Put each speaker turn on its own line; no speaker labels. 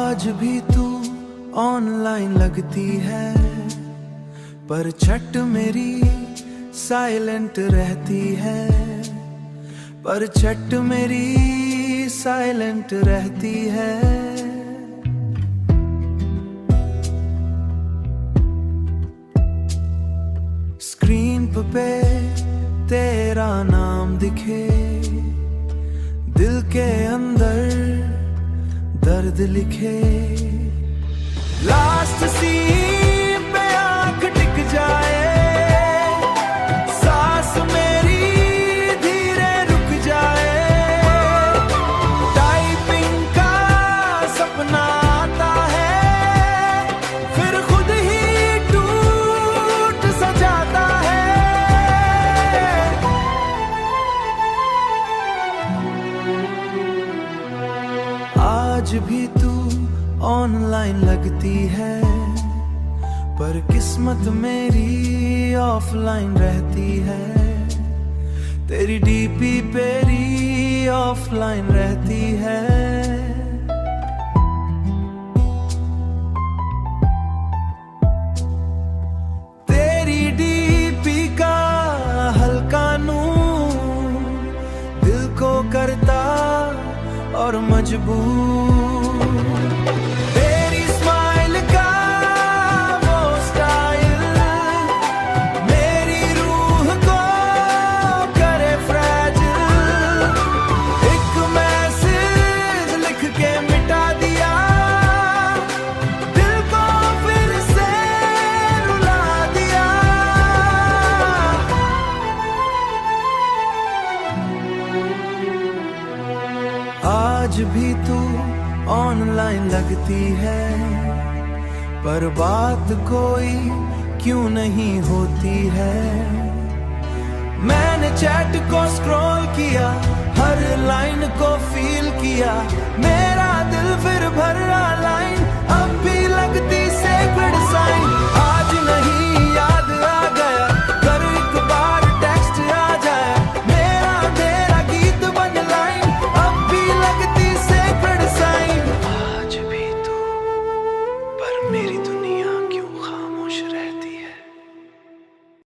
आज भी तू ऑनलाइन लगती है, पर चट मेरी साइलेंट रहती है, पर चट मेरी साइलेंट रहती है। स्क्रीन पे तेरा नाम दिखे, दिल के अंदर दर्द लिखे। लास्ट सीन पे आंख टिक जाए, सांस मेरी धीरे रुक जाए। टाइपिंग का सपना आता है, फिर खुद ही टूट सा जाता है। आज भी तू ऑनलाइन लगती है, पर किस्मत मेरी ऑफलाइन रहती है। तेरी डीपी पेरी ऑफलाइन रहती है। तेरी डीपी का हल्का नूर दिल को करता और मजबूर। तेरी स्माइल का वो स्टाइल मेरी रूह को करे फ्रेजिल। एक मैसेज लिख के मिटा दिया, दिल को फिर से रुला दिया। आज भी तू ऑनलाइन लगती है, पर बात कोई क्यों नहीं होती है। मैंने चैट को स्क्रॉल